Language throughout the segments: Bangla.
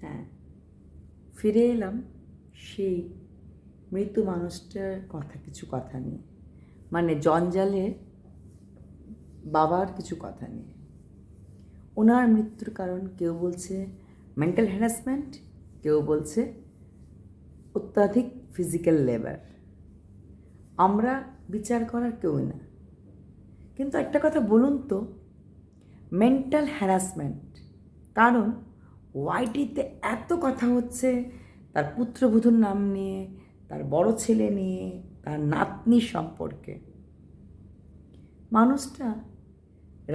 হ্যাঁ, ফিরে এলাম সেই মৃত মানুষটার কিছু কথা নিয়ে, মানে জঞ্জালের বাবার কিছু কথা নিয়ে। ওনার মৃত্যুর কারণ কেউ বলছে মেন্টাল হ্যারাসমেন্ট, কেউ বলছে অত্যাধিক ফিজিক্যাল লেবার। আমরা বিচার করার কেউই না, কিন্তু একটা কথা বলুন তো, মেন্টাল হ্যারাসমেন্ট কারণ ওয়াইটিতে এত কথা হচ্ছে তার পুত্রবধূর নাম নিয়ে, তার বড় ছেলে নিয়ে, তার নাতনির সম্পর্কে। মানুষটা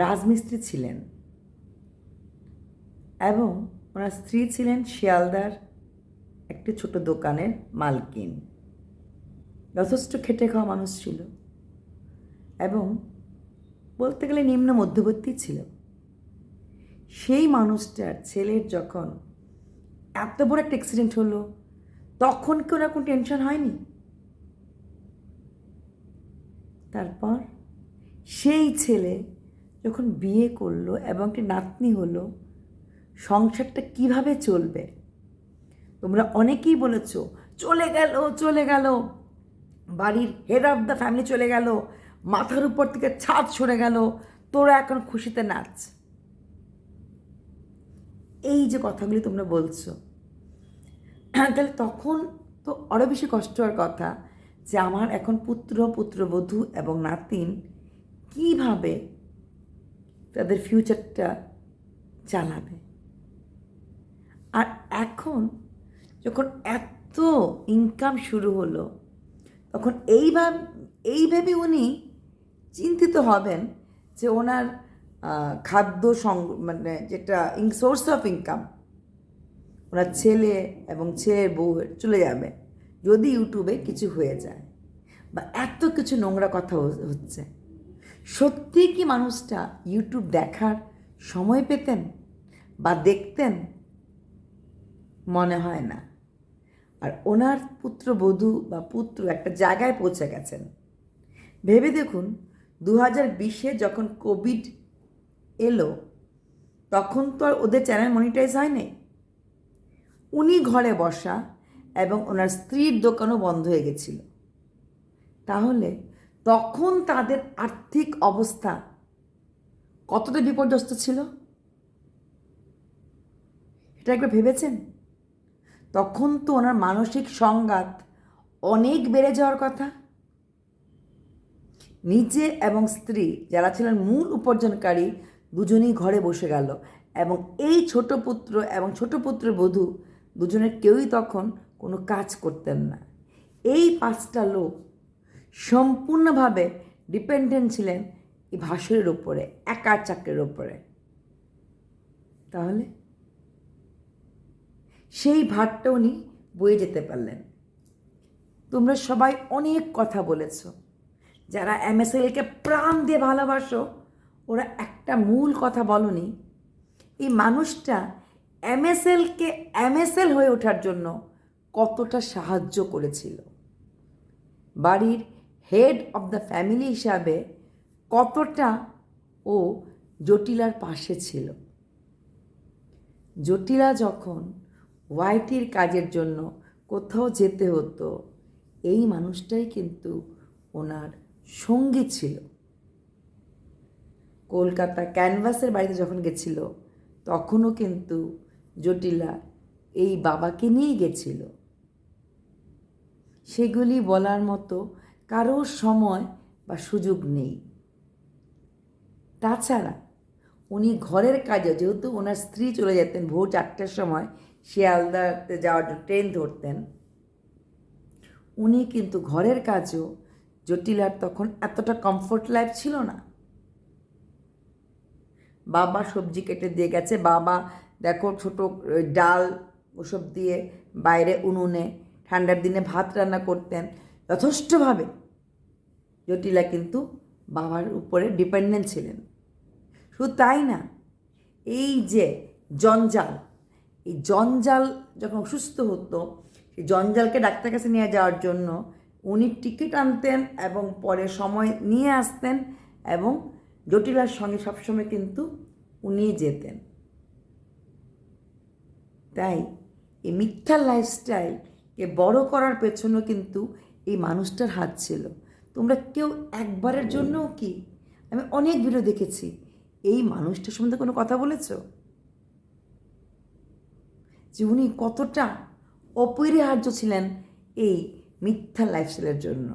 রাজমিস্ত্রি ছিলেন এবং ওনার স্ত্রী ছিলেন শিয়ালদার একটি ছোট দোকানের মালকিন। যথেষ্ট খেটে খাওয়া মানুষ ছিল এবং বলতে গেলে নিম্ন মধ্যবর্তী ছিল। সেই মানুষটার ছেলের যখন এত বড় একটা অ্যাক্সিডেন্ট হলো, তখন কি ওনার কোনো টেনশন হয়নি? তারপর সেই ছেলে যখন বিয়ে করলো এবং একটি নাতনি হলো, সংসারটা কিভাবে চলবে? তোমরা অনেকেই বলেছ চলে গেল চলে গেল, বাড়ির হেড অফ দ্য ফ্যামিলি চলে গেল, মাথার উপর থেকে ছাদ সরে গেল, তোরা এখন খুশিতে নাচ। এই যে কথাগুলি তোমরা বলছো, তাহলে তখন তো আরও বেশি কষ্ট হওয়ার কথা যে আমার এখন পুত্রবধূ এবং নাতিন কীভাবে তাদের ফিউচারটা চালাবে। আর এখন যখন এত ইনকাম শুরু হলো, তখন এইভাবে উনি চিন্তিত হবেন যে ওনার খাদ্য মানে যেটা সোর্স অফ ইনকাম, ওনার ছেলে এবং ছেলের বউ চলে যাবে যদি ইউটিউবে কিছু হয়ে যায়, বা এত কিছু নোংরা কথা হচ্ছে। সত্যি কি মানুষটা ইউটিউব দেখার সময় পেতেন বা দেখতেন? মনে হয় না। আর ওনার পুত্রবধূ বা পুত্র একটা জায়গায় পৌঁছে গেছেন। ভেবে দেখুন, 2020-এ যখন কোভিড এলো, তখন তো আর ওদের চ্যানেল মনিটাইজ হয়নি। উনি ঘরে বসা এবং ওনার স্ত্রীর দোকানও বন্ধ হয়ে গেছিল। তাহলে তখন তাদের আর্থিক অবস্থা কতটা বিপর্যস্ত ছিল, এটা একবার ভেবেছেন? তখন তো ওনার মানসিক সংঘাত অনেক বেড়ে যাওয়ার কথা। নিজে এবং স্ত্রী যারা ছিলেন মূল উপার্জনকারী, দুজনেই ঘরে বসে গেল এবং এই ছোট পুত্র এবং ছোট পুত্রবধূ দুজনের কেউই তখন কোনো কাজ করতেন না। এই 5টা লোক সম্পূর্ণভাবে ডিপেন্ডেন্ট ছিলেন এই ভাসুরের ওপরে, একার চাকরির ওপরে। তাহলে সেই ভারটা উনি বয়ে যেতে পারলেন। তোমরা সবাই অনেক কথা বলেছ, যারা এমএসএলকে প্রাণ দিয়ে ভালোবাসো, ওরা একটা মূল কথা বলনি, এই মানুষটা এমএসএলকে এমএসএল হয়ে ওঠার জন্য কতটা সাহায্য করেছিল, বাড়ির হেড অফ দ্য ফ্যামিলি হিসাবে কতটা ও জটিলার পাশে ছিল। জটিলা যখন ওয়াইটির কাজের জন্য কোথাও যেতে হতো, এই মানুষটাই কিন্তু ওনার সঙ্গী ছিল। কলকাতা ক্যানভাসের বাড়িতে যখন গেছিল, তখনও কিন্তু জটিলা এই বাবাকে নিয়েই গেছিল। সেগুলি বলার মতো কারোর সময় বা সুযোগ নেই। তাছাড়া উনি ঘরের কাজে, যেহেতু ওনার স্ত্রী চলে যেতেন ভোর 4টার সময় শিয়ালদাতে যাওয়ার জন্য ট্রেন ধরতেন, উনি কিন্তু ঘরের কাজও, জটিলার তখন এতটা কমফোর্ট লাইফ ছিল না। বাবা সবজি কেটে দিয়ে গেছে, বাবা দেখো ছোট ডাল ওসব দিয়ে বাইরে উনুনে ঠান্ডার দিনে ভাত রান্না করতেন যথেষ্টভাবে। জটিলা কিন্তু বাবার উপরে ডিপেন্ডেন্ট ছিলেন। শুধু তাই না, এই যে জঞ্জাল, এই জঞ্জাল যখন অসুস্থ হতো, সেই জঞ্জালকে ডাক্তার কাছে নিয়ে যাওয়ার জন্য উনি টিকিট আনতেন এবং পরে সময় নিয়ে আসতেন এবং জটিলার সঙ্গে সবসময় কিন্তু উনি যেতেন। তাই এই মিথ্যা লাইফস্টাইলকে বড় করার পেছনেও কিন্তু এই মানুষটার হাত ছিল। তোমরা কেউ একবারের জন্যও কি, আমি অনেক ভিডিও দেখেছি, এই মানুষটার সম্বন্ধে কোনো কথা বলেছো যে উনি কতটা অপরিহার্য ছিলেন এই মিথ্যা লাইফস্টাইলের জন্য?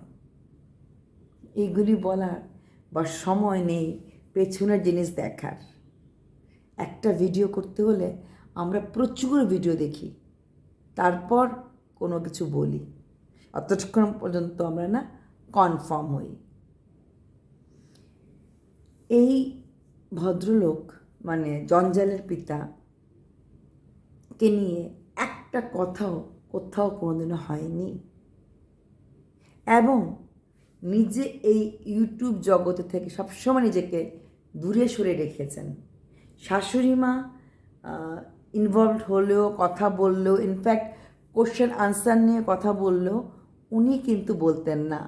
এইগুলি বলার বা সময় নেই পেছনের জিনিস দেখার। একটা ভিডিও করতে হলে আমরা প্রচুর ভিডিও দেখি, তারপর কোনো কিছু বলি, অতক্ষণ পর্যন্ত আমরা না কনফার্ম হই। এই ভদ্রলোক মানে জঞ্জালের পিতাকে নিয়ে একটা কথাও কোথাও কোনোদিনও হয়নি, এবং নিজে এই ইউটিউব জগতে থেকে সবসময় নিজেকে দূরে সরে রেখেছেন। শাশুড়ি মা ইনভলভড হলেও, কথা বললেও, ইনফ্যাক্ট কোশ্চেন আনসার নিয়ে কথা বললেও উনি কিন্তু বলতেন না।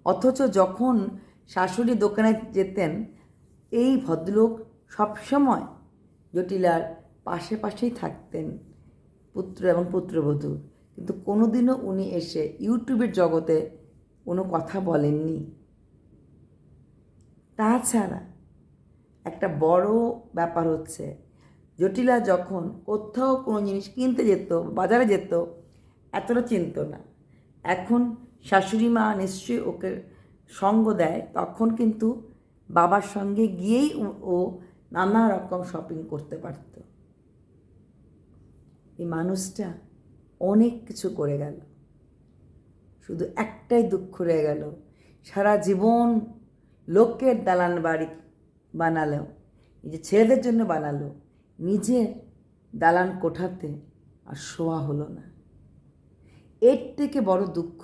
অথচ যখন শাশুড়ি দোকানে যেতেন, এই ভদ্রলোক সবসময় জটিলার পাশেই থাকতেন, পুত্র এবং পুত্রবধূ, কিন্তু কোনোদিনও উনি এসে ইউটিউবের জগতে কোনো কথা বলেননি। তাছাড়া একটা বড় ব্যাপার হচ্ছে, জটিলা যখন কোথাও কোনো জিনিস কিনতে যেত, বাজারে যেত, এতটা চিনত না। এখন শাশুড়ি মা নিশ্চয়ই ওকে সঙ্গ দেয়, তখন কিন্তু বাবার সঙ্গে গিয়েই ও নানা রকম শপিং করতে পারত। এই মানুষটা অনেক কিছু করে গেল, শুধু একটাই দুঃখ রয়ে গেল, সারা জীবন লোকের দালান বাড়ি বানালো, নিজের ছেলেদের জন্য বানালো, নিজের দালান কোঠাতে আর শোয়া হলো না। এর থেকে বড় দুঃখ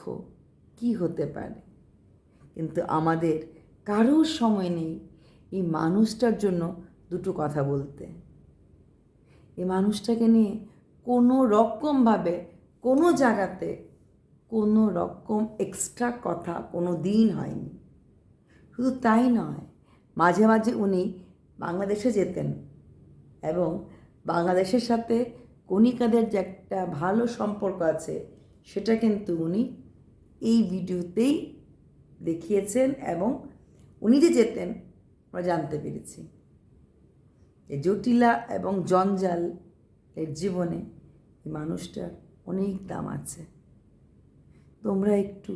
কি হতে পারে? কিন্তু আমাদের কারোর সময় নেই এই মানুষটার জন্য দুটো কথা বলতে। এই মানুষটাকে নিয়ে কোনো রকমভাবে কোনো জায়গাতে কোনো রকম এক্সট্রা কথা কোনো দিন হয়নি। শুধু তাই নয়, মাঝে মাঝে উনি বাংলাদেশে যেতেন এবং বাংলাদেশের সাথে কণিকাদের যে একটা ভালো সম্পর্ক আছে সেটা কিন্তু উনি এই ভিডিওতেই দেখিয়েছেন, এবং উনি যে যেতেন আমরা জানতে পেরেছি। এই জটিলা এবং জঞ্জাল এর জীবনে এই মানুষটার অনেক দাম আছে। তোমরা একটু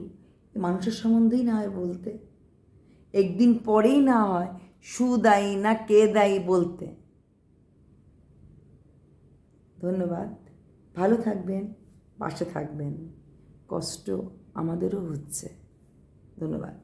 এই মানুষের সম্বন্ধেই না হয় বলতে, একদিন পরেই না হয় সুদায়ী না কে দায়ী বলতে। ধন্যবাদ, ভালো থাকবেন, পাশে থাকবেন। কষ্ট আমাদেরও হচ্ছে। ধন্যবাদ।